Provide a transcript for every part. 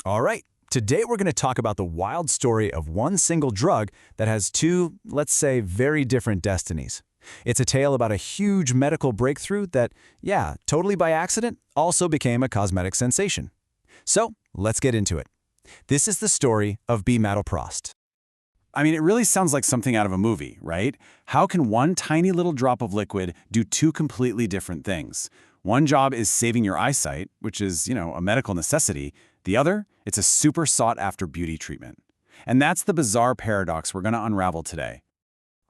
All right, today we're going to talk about the wild story of one single drug that has two, let's say, very different destinies. It's a tale about a huge medical breakthrough that, yeah, totally by accident, also became a cosmetic sensation. So, let's get into it. This is the story of Bimatoprost. I mean, it really sounds like something out of a movie, right? How can one tiny little drop of liquid do two completely different things? One job is saving your eyesight, which is, a medical necessity. The other, it's a super sought-after beauty treatment. And that's the bizarre paradox we're going to unravel today.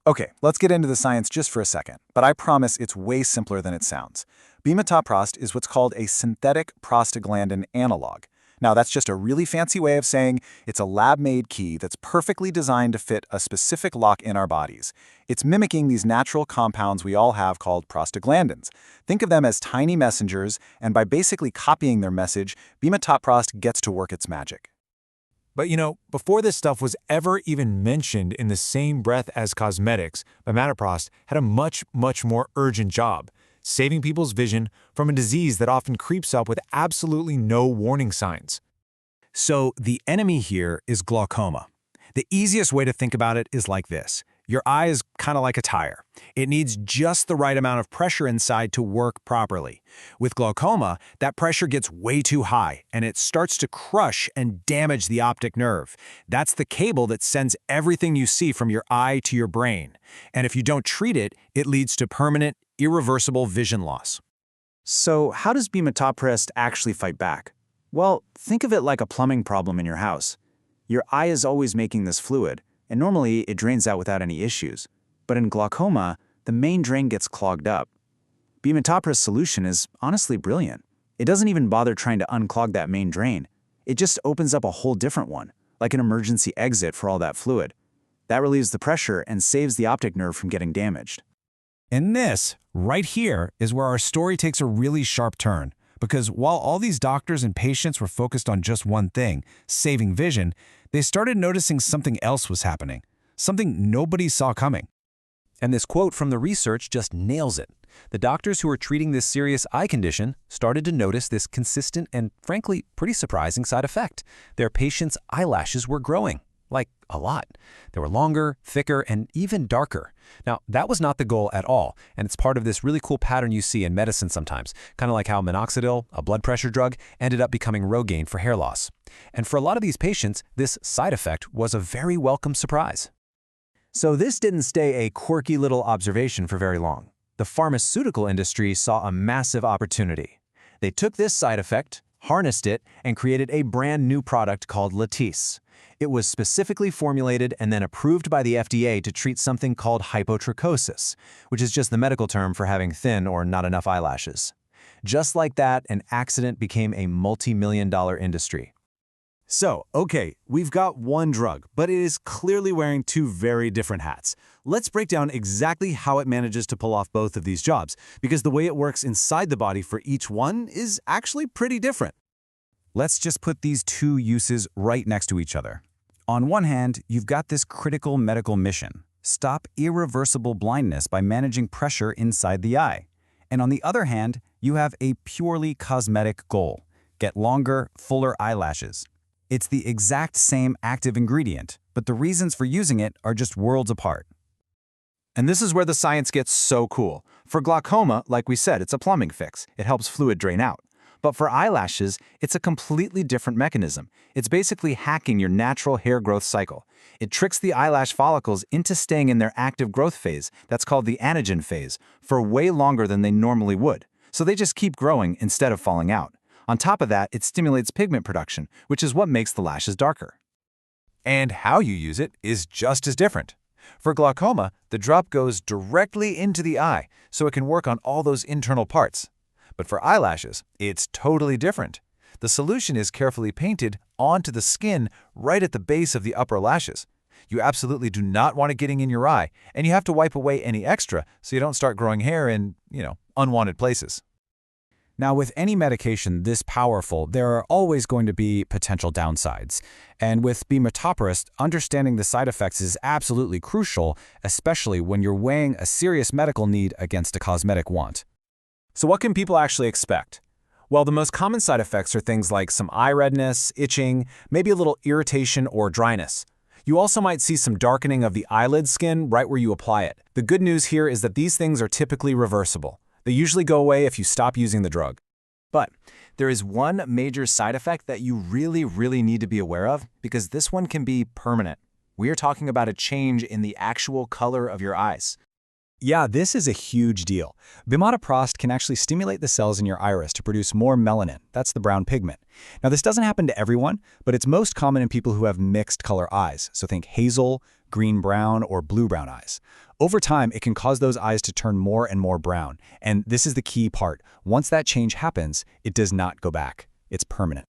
Okay, let's get into the science just for a second, but I promise it's way simpler than it sounds. Bimatoprost is what's called a synthetic prostaglandin analog. Now, that's just a really fancy way of saying it's a lab-made key that's perfectly designed to fit a specific lock in our bodies. It's mimicking these natural compounds we all have called prostaglandins. Think of them as tiny messengers, and by basically copying their message, Bimatoprost gets to work its magic. But before this stuff was ever even mentioned in the same breath as cosmetics, Bimatoprost had a much more urgent job: saving people's vision from a disease that often creeps up with absolutely no warning signs. So the enemy here is glaucoma. The easiest way to think about it is like this. Your eye is kind of like a tire. It needs just the right amount of pressure inside to work properly. With glaucoma, that pressure gets way too high, and it starts to crush and damage the optic nerve. That's the cable that sends everything you see from your eye to your brain. And if you don't treat it, it leads to permanent, irreversible vision loss. So how does Bimatoprost actually fight back? Well, think of it like a plumbing problem in your house. Your eye is always making this fluid, and normally it drains out without any issues. But in glaucoma, the main drain gets clogged up. Bimatoprost's solution is honestly brilliant. It doesn't even bother trying to unclog that main drain. It just opens up a whole different one, like an emergency exit for all that fluid. That relieves the pressure and saves the optic nerve from getting damaged. And this, right here, is where our story takes a really sharp turn. Because while all these doctors and patients were focused on just one thing, saving vision, they started noticing something else was happening, something nobody saw coming. And this quote from the research just nails it. The doctors who were treating this serious eye condition started to notice this consistent and, frankly, pretty surprising side effect. Their patients' eyelashes were growing. Like, a lot. They were longer, thicker, and even darker. Now, that was not the goal at all, and it's part of this really cool pattern you see in medicine sometimes, kind of like how minoxidil, a blood pressure drug, ended up becoming Rogaine for hair loss. And for a lot of these patients, this side effect was a very welcome surprise. So this didn't stay a quirky little observation for very long. The pharmaceutical industry saw a massive opportunity. They took this side effect, harnessed it, and created a brand new product called Latisse. It was specifically formulated and then approved by the FDA to treat something called hypotrichosis, which is just the medical term for having thin or not enough eyelashes. Just like that, an accident became a multi-million-dollar industry. So, okay, we've got one drug, but it is clearly wearing two very different hats. Let's break down exactly how it manages to pull off both of these jobs, because the way it works inside the body for each one is actually pretty different. Let's just put these two uses right next to each other. On one hand, you've got this critical medical mission: stop irreversible blindness by managing pressure inside the eye. And on the other hand, you have a purely cosmetic goal: get longer, fuller eyelashes. It's the exact same active ingredient, but the reasons for using it are just worlds apart. And this is where the science gets so cool. For glaucoma, like we said, it's a plumbing fix. It helps fluid drain out. But for eyelashes, it's a completely different mechanism. It's basically hacking your natural hair growth cycle. It tricks the eyelash follicles into staying in their active growth phase, that's called the anagen phase, for way longer than they normally would. So they just keep growing instead of falling out. On top of that, it stimulates pigment production, which is what makes the lashes darker. And how you use it is just as different. For glaucoma, the drop goes directly into the eye, so it can work on all those internal parts. But for eyelashes, it's totally different. The solution is carefully painted onto the skin right at the base of the upper lashes. You absolutely do not want it getting in your eye, and you have to wipe away any extra so you don't start growing hair in, unwanted places. Now, with any medication this powerful, there are always going to be potential downsides. And with Bimatoprost, understanding the side effects is absolutely crucial, especially when you're weighing a serious medical need against a cosmetic want. So what can people actually expect? Well, the most common side effects are things like some eye redness, itching, maybe a little irritation or dryness. You also might see some darkening of the eyelid skin right where you apply it. The good news here is that these things are typically reversible. They usually go away if you stop using the drug. But there is one major side effect that you really need to be aware of, because this one can be permanent. We are talking about a change in the actual color of your eyes. Yeah, this is a huge deal. Bimatoprost can actually stimulate the cells in your iris to produce more melanin. That's the brown pigment. Now, this doesn't happen to everyone, but it's most common in people who have mixed color eyes. So think hazel, green-brown, or blue-brown eyes. Over time, it can cause those eyes to turn more and more brown. And this is the key part. Once that change happens, it does not go back. It's permanent.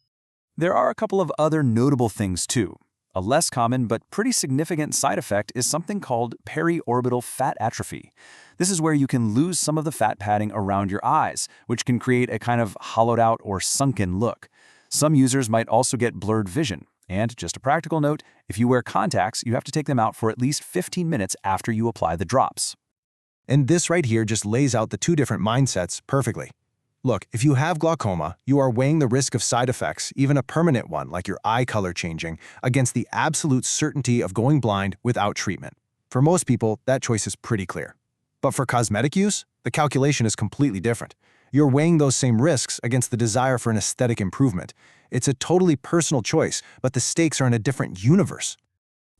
There are a couple of other notable things too. A less common but pretty significant side effect is something called periorbital fat atrophy. This is where you can lose some of the fat padding around your eyes, which can create a kind of hollowed out or sunken look. Some users might also get blurred vision. And just a practical note, if you wear contacts, you have to take them out for at least 15 minutes after you apply the drops. And this right here just lays out the two different mindsets perfectly. Look, if you have glaucoma, you are weighing the risk of side effects, even a permanent one like your eye color changing, against the absolute certainty of going blind without treatment. For most people, that choice is pretty clear. But for cosmetic use, the calculation is completely different. You're weighing those same risks against the desire for an aesthetic improvement. It's a totally personal choice, but the stakes are in a different universe.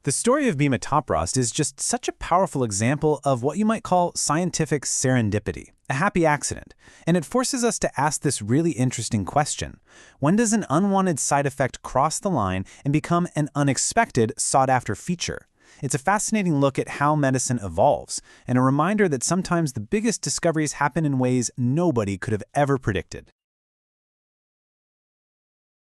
The story of Bimatoprost is just such a powerful example of what you might call scientific serendipity, a happy accident, and it forces us to ask this really interesting question. When does an unwanted side effect cross the line and become an unexpected, sought-after feature? It's a fascinating look at how medicine evolves, and a reminder that sometimes the biggest discoveries happen in ways nobody could have ever predicted.